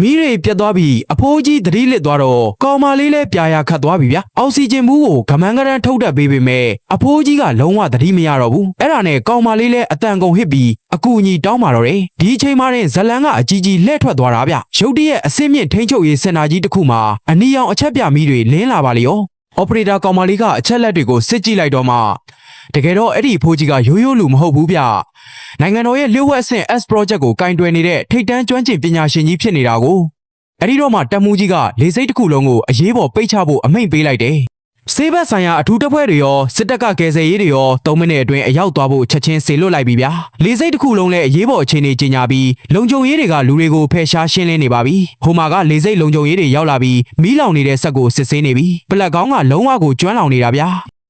မီးတွေပြတ်သွားပြီးအဖိုးကြီးသတိလစ်သွားတော့ကောင်မလေးလည်းပြာရခတ်သွားပြီဗျာအောက်ဆီဂျင်ဘူးကိုကမန်းကရန်ထုတ်တတ်ပေးပေမဲ့အဖိုးကြီးကလုံးဝသတိမရတော့ဘူးအဲ့ဒါနဲ့ကောင်မလေးလည်းအတန်ကုန်ဟစ်ပြီးအကူအညီတောင်းပါတော့တယ်ဒီအချိန်မှာဇလန်ကအကြီးကြီးလှည့်ထွက်သွားတာဗျရုတ်တရက်အစင်းမြင့်ထိန်းချုပ်ရေးစင်တာကြီးတစ်ခုမှာအနီရောင်အချက်ပြမီးတွေလင်းလာပါလေရောအော်ပရေတာကောင်မလေးကအချက်လက်တွေကိုစစ်ကြည့်လိုက်တော့မှတကယ်တော့အဲ့ဒီအဖိုးကြီးကရိုးရိုးလူမဟုတ်ဘူးဗျနိုင်ငံတော်ရဲ့လျှို့ဝှက်အဆင့် S project ကိုကင်တွယ်နေတဲ့ထိပ်တန်းကျွမ်းကျင်ပညာရှင်ကြီးဖြစ်နေတာကိုအဲ့ဒီတော့မှတက်မှုကြီးကလေစိတ်တစ်ခုလုံးကိုအရေးပေါ်ပိတ်ချဖို့အမိန့်ပေးလိုက်တယ်စေဘက်ဆိုင်ရာအထူးတပ်ဖွဲ့တွေရောစစ်တပ်ကကယ်ဆယ်ရေးတွေရော3မိနစ်အတွင်းအရောက်သွားဖို့ချက်ချင်းစေလွတ်လိုက်ပြီဗျာလေစိတ်တစ်ခုလုံးလည်းအရေးပေါ်အခြေအနေကြီးညာပြီးလုံခြုံရေးတွေကလူတွေကိုဖယ်ရှားရှင်းလင်းနေပါပြီဟိုမှာကလေစိတ်လုံခြုံရေးတွေရောက်လာပြီးမီးလောင်နေတဲ့စက်ကိုစစ်ဆေးနေပြီပလက်ကောင်းကလုံးဝကိုကျွမ်းလောင်နေတာဗျာ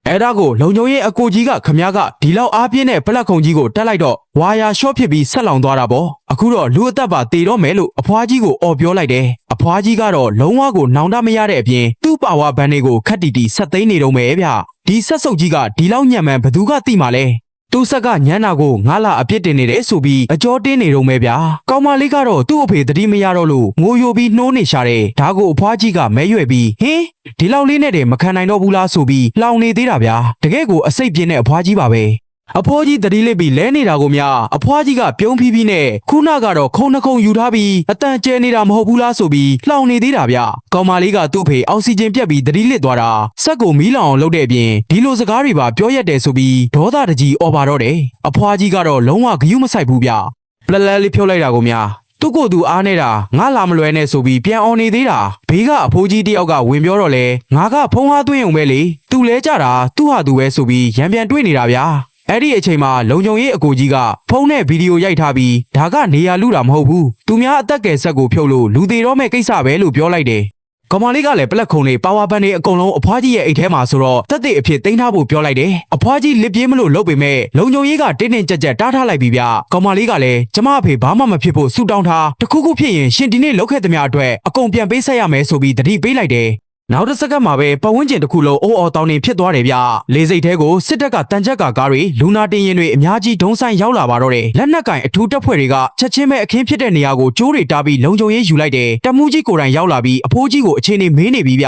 အဲ့ဒါကိုလုံခြုံရေးအကိုကြီးကခမည်းကဒီလောက်အားပြင်းတဲ့ပလက်ခုံကြီးကိုတက်လိုက်တော့ဝါယာရှော့ဖြစ်ပြီးဆက်လောင်သွားတာပေါ့အခုတော့လူအသက်ပါတေတော့မယ်လို့အဖွားကြီးကိုအော်ပြောလိုက်တယ်အဖွားကြီးကတော့လုံးဝကိုနောင်တမရတဲ့အပြင်သူ့ပါဝါဘန်တွေကိုခက်တီတီဆက်သိမ်းနေတော့မယ်ဗျဒီဆက်စုပ်ကြီးကဒီလောက်ညံ့မှန်ဘသူကသိမှာလဲသူ့ဆက်ကညံနာကိုငါလာအပြစ်တင်နေတယ်ဆိုပြီးအကြောတင်းနေတော့မယ်ဗျာကောင်မလေးကတော့သူ့အဖေသတိမရတော့လို့ငိုယိုပြီးနှိုးနေရှာတယ်ဒါကိုအဖွားကြီးကမဲရွယ်ပြီးဟင်းဒီလောက်လေးနဲ့တည်းမခံနိုင်တော့ဘူးလားဆိုပြီးလောင်နေသေးတာဗျာတကယ်ကိုအစိတ်ပြင်းတဲ့အဖွားကြီးပါပဲအဖိုးကြီးတတိလေးပြီးလဲနေတာကိုမြအဖွားကြီးကပြုံးဖြီးဖြီးနဲ့ခုနကတော့ခုံနှခုံယူထားပြီးအတန်ကျဲနေတာမဟုတ်ဘူးလားဆိုပြီးလှောင်နေသေးတာဗျကောင်မလေးကသူ့ဖေအောက်ဆီဂျင်ပြတ်ပြီးတတိလစ်သွားတာစက်ကိုမီးလောင်အောင်လုပ်တဲ့အပြင်ဒီလိုစကားတွေပါပြောရက်တယ်ဆိုပြီးဒေါသတကြီးအော်ပါတော့တယ်အဖွားကြီးကတော့လုံးဝဂယုမဆိုင်ဘူးဗျပလက်လေးဖြုတ်လိုက်တာကိုမြသူ့ကိုယ်သူအားနေတာငါလာမလွယ်နဲ့ဆိုပြီးပြန်အောင်နေသေးတာဘေးကအဖိုးကြီးတယောက်ကဝင်ပြောတော့လေငါကဖုံးဟားသွင်းုံပဲလေသူလဲကြတာသူ့ဟာသူပဲဆိုပြီးရံပြန်တွေ့နေတာဗျာအဲ့ဒီအချိန်မှာလုံခြုံရေးအကိုကြီးကဖုန်းနဲ့ဗီဒီယိုရိုက်ထားပြီးဒါကနေရာလူတာမဟုတ်ဘူးသူများအသက်ကယ်ဆက်ကိုဖြုတ်လို့လူသေးတော့မဲ့ကိစ္စပဲလို့ပြောလိုက်တယ်ကောင်မလေးကလည်းပလက်ခုံလေးပါဝါဘန်တွေအကုန်လုံးအဖွားကြီးရဲ့အိတ်ထဲမှာဆိုတော့တက်တဲ့အဖြစ်သိမ်းထားဖို့ပြောလိုက်တယ်အဖွားကြီးလစ်ပြေးမလို့လုပ်ပေမဲ့လုံခြုံရေးကတင်းတင်းကြပ်ကြပ်တားထားလိုက်ပြီဗျကောင်မလေးကလည်းကျမအဖေဘာမှမဖြစ်ဖို့ဆူတောင်းထားတခုခုဖြစ်ရင်ရှင်ဒီနေ့လုပ်ခဲ့သမျှအတွက်အကုန်ပြန်ပေးဆက်ရမယ်ဆိုပြီးတတိပေးလိုက်တယ်နောက်တစ်စက္ကန့်မှာပဲပတ်ဝန်းကျင်တစ်ခုလုံးအိုးအော်တောင်းနေဖြစ်သွားတယ်ဗျလေစိတ်ထဲကိုစစ်တပ်ကတန်ချက်ကကားတွေလူနာတင်ရင်တွေအများကြီးဒုံဆိုင်ရောက်လာပါတော့တယ်လက်နက်ကင်အထူးတပ်ဖွဲ့တွေကချက်ချင်းပဲအခင်းဖြစ်တဲ့နေရာကိုကျိုးတွေတားပြီးလုံခြုံရေးယူလိုက်တယ်တမှုကြီးကိုယ်တိုင်ရောက်လာပြီးအဖိုးကြီးကိုအခြေအနေမေးနေပြီဗျ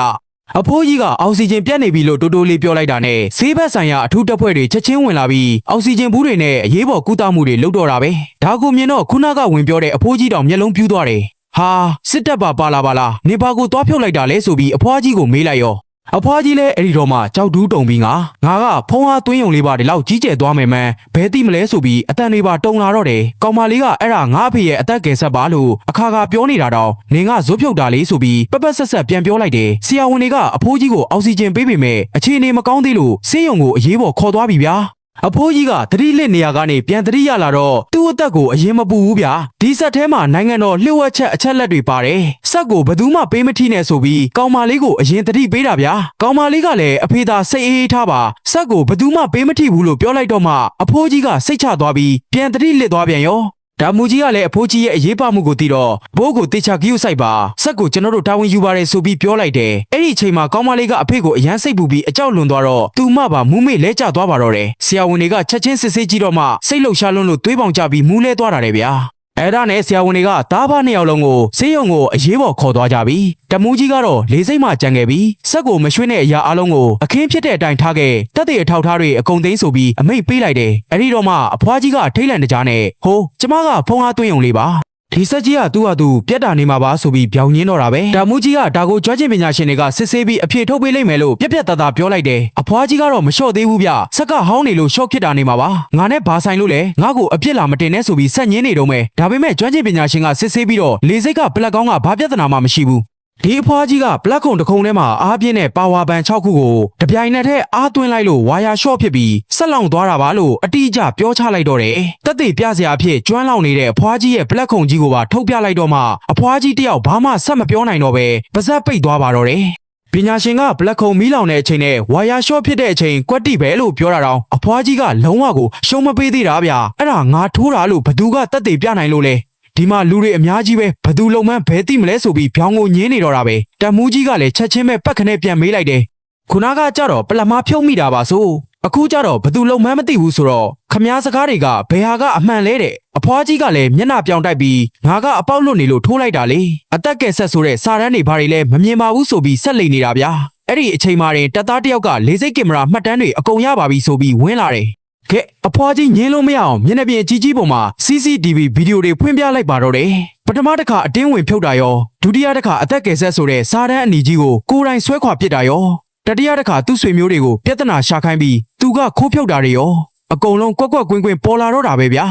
အဖိုးကြီးကအောက်ဆီဂျင်ပြတ်နေပြီလို့တိုးတိုးလေးပြောလိုက်တာနဲ့ဆေးဘက်ဆိုင်ရာအထူးတပ်ဖွဲ့တွေချက်ချင်းဝင်လာပြီးအောက်ဆီဂျင်ဘူးတွေနဲ့အရေးပေါ်ကုသမှုတွေလုပ်တော့တာပဲဒါကိုမြင်တော့ခုနကဝင်ပြောတဲ့အဖိုးကြီးတောင်မျက်လုံးပြူးသွားတယ်ဟာစစ်တပ်ပါလာပါလားနေပါကိုသွားဖြုတ်လိုက်တာလဲဆိုပြီးအဖွားကြီးကိုမေးလိုက်ရောအဖွားကြီးလည်းအဲ့ဒီတော့မှကြောက်တူးတုံပြီးငါကဖုံးဟာသွင်းုံလေးပါဒီလောက်ကြီးကျယ်သွားမယ်မှန်းဘယ်သိမလဲဆိုပြီးအတန်တွေပါတုံလာတော့တယ်ကောင်မလေးကအဲ့ဒါငါအဖေရဲ့အသက်ကယ်ဆက်ပါလို့အခါပြောနေတာတော့နေငါဇွတ်ဖြုတ်တာလေးဆိုပြီးပက်ဆက်ပြန်ပြောလိုက်တယ်ဆရာဝန်တွေကအဖိုးကြီးကိုအောက်ဆီဂျင်ပေးပေမဲ့အခြေအနေမကောင်းသေးလို့ဆေးရုံကိုအရေးပေါ်ခေါ်သွားပြီဗျာအဖိုးကြီးကသတိလစ်နေရာကနေပြန်သတိရလာတော့သူ့အသက်ကိုအရင်မပူဘူးဗျာဒီဆက်ထဲမှာနိုင်ငံတော်လျှို့ဝှက်ချက်အချက်လက်တွေပါတယ်စက်ကိုဘယ်သူမှပေးမထိနဲ့ဆိုပြီးကောင်မလေးကိုအရင်သတိပေးတာဗျာကောင်မလေးကလည်းအဖေသာစိတ်အေးထားပါစက်ကိုဘယ်သူမှပေးမထိဘူးလို့ပြောလိုက်တော့မှအဖိုးကြီးကစိတ်ချသွားပြီးပြန်သတိလစ်သွားပြန်ရောဒါမူကြီးကလည်းအဖိုးကြီးရဲ့အရေးပါမှုကိုသိတော့ဘိုးကိုတေချာဂိယူဆိုင်ပါစက်ကိုကျွန်တော်တို့တာဝန်ယူပါတယ်ဆိုပြီးပြောလိုက်တယ်အဲ့ဒီအချိန်မှာကောင်မလေးကအဖေကိုအရန်စိတ်ပူပြီးအကြောက်လွန်သွားတော့သူမှပါမူးမေ့လဲကျသွားပါတော့တယ်ဆရာဝန်တွေကချက်ချင်းစစ်ဆေးကြည့်တော့မှစိတ်လှုပ်ရှားလွန်းလို့သွေးပေါင်ကျပြီးမူးလဲသွားတာတယ်ဗျာအဲ့ဒါနဲ့ဆရာဝန်တွေကတားဖားနှစ်ယောက်လုံးကိုဆေးရုံကိုအရေးပေါ်ခေါ်သွားကြပြီတမူးကြီးကတော့လေစိတ်မှကြံခဲ့ပြီးစက်ကိုမရွှေ့တဲ့အရာအလုံးကိုအခင်းဖြစ်တဲ့အတိုင်းထားခဲ့တက်တဲ့အထောက်ထားတွေအကုန်သိမ်းဆိုပြီးအမိန့်ပေးလိုက်တယ်အဲ့ဒီတော့မှအဖွားကြီးကထိတ်လန့်တကြားနဲ့ဟိုကျမကဖုံးအားသွင်းုံလေးပါဒီစက်ကြီးကသူ့ဟာသူပြတ်တာနေမှာပါဆိုပြီးပြောင်းညင်းတော့တာပဲတာမူကြီးကဒါကိုကြွားချင်းပညာရှင်တွေကစစ်ဆေးပြီးအဖြေထုတ်ပေးလိမ့်မယ်လို့ပြက်သားသားပြောလိုက်တယ်အဖွားကြီးကတော့မလျှော့သေးဘူးဗျစက်ကဟောင်းနေလို့ရှော့ဖြစ်တာနေမှာပါငါနဲ့ဘာဆိုင်လို့လဲငါ့ကိုအပြစ်လာမတင်နဲ့ဆိုပြီးဆက်ညင်းနေတော့မယ်ဒါပေမဲ့ကြွားချင်းပညာရှင်ကစစ်ဆေးပြီးတော့လေစိတ်ကပလက်ကောင်းကဘာပြဿနာမှမရှိဘူးဒီအဖွားကြီးကပလက်ခုံတစ်ခုံထဲမှာအားပြင်းတဲ့ပါဝါဘန်6ခုကိုတပြိုင်နက်တည်းအားသွင်းလိုက်လို့ဝါယာရှော့ဖြစ်ပြီးဆက်လောင်သွားတာပါလို့အတိအကျပြောချလိုက်တော့တယ်တက်သေးပြစရာအဖြစ်ကျွမ်းလောင်နေတဲ့အဖွားကြီးရဲ့ပလက်ခုံကြီးကိုပါထုတ်ပြလိုက်တော့မှအဖွားကြီးတယောက်ဘာမှဆက်မပြောနိုင်တော့ပဲပါဇက်ပိတ်သွားပါတော့တယ်ပညာရှင်ကဘလက်ခုံမီးလောင်တဲ့အချိန်နဲ့ဝါယာရှော့ဖြစ်တဲ့အချိန်ကွက်တိပဲလို့ပြောတာတော့အဖွားကြီးကလုံးဝကိုရှုံးမပေးသေးတာဗျာအဲ့ဒါငါထိုးတာလို့ဘသူကတက်သေးပြနိုင်လို့လဲဒီမှာလူတွေအများကြီးပဲဘသူလုံမှန်းဘဲတိမလဲဆိုပြီးဖြောင်းကိုညင်းနေတော့တာပဲတမူးကြီးကလည်းချက်ချင်းပဲပတ်ခနဲ့ပြန်မေးလိုက်တယ်ခုနကကြတော့ပလမားဖြုတ်မိတာပါဆို အခုကြတော့ဘသူလုံးမှန်းမသိဘူးဆိုတော့ခမားစကားတွေကဘယ်ဟာကအမှန်လဲတဲ့အဖွားကြီးကလည်းမျက်နှာပြောင်တိုက်ပြီးငါကအပေါက်လွတ်နေလို့ထိုးလိုက်တာလေအသက်ကဲဆက်ဆိုတဲ့စာတန်းတွေဘာတွေလဲမမြင်ပါဘူးဆိုပြီးဆက်လိမ့်နေတာဗျာအဲ့ဒီအချိန်မှတင်တပ်သားတယောက်ကလေစိတ်ကင်မရာမှတ်တမ်းတွေအကုန်ရပါပြီဆိုပြီးဝင်လာတယ်ကဲအဖွားကြီးညင်းလို့မရအောင်မျက်နှာပြင်ကြီးပေါ်မှာ CCTV ဗီဒီယိုတွေဖွင့်ပြလိုက်ပါတော့တယ်ပထမတစ်ခါအတင်းဝင်ဖြုတ်တာရောဒုတိယတစ်ခါအသက်ကဲဆက်ဆိုတဲ့စာတန်းအနီကြီးကိုကိုယ်တိုင်ဆွဲခွာပစ်တာရောတတိယတစ်ခါသူ့ဆွေမျိုးတွေကိုပြဿနာရှာခိုင်းပြီးသူကခိုးဖြုတ်တာတွေရောအကုန်လုံးကွက်ကွက်ကွင်းကွင်းပေါ်လာတော့တာပဲဗျာ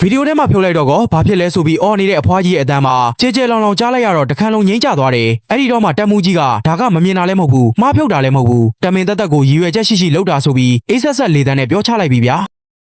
ဗီဒီယိုထဲမှာဖြုတ်လိုက်တော့ကဘာဖြစ်လဲဆိုပြီးအော်နေတဲ့အဖွားကြီးရဲ့အတန်းမှာကြဲကြဲလောင်လောင်ကြားလိုက်ရတော့တခန်းလုံးငိမ့်ကျသွားတယ်အဲ့ဒီတော့မှတက်မှုကြီးကဒါကမမြင်တာလည်းမဟုတ်ဘူးမှားဖြုတ်တာလည်းမဟုတ်ဘူးတမင်တက်တက်ကိုရည်ရွယ်ချက်ရှိရှိလုပ်တာဆိုပြီးအေးဆက်ဆက်လေတန်းနဲ့ပြောချလိုက်ပြီဗျာ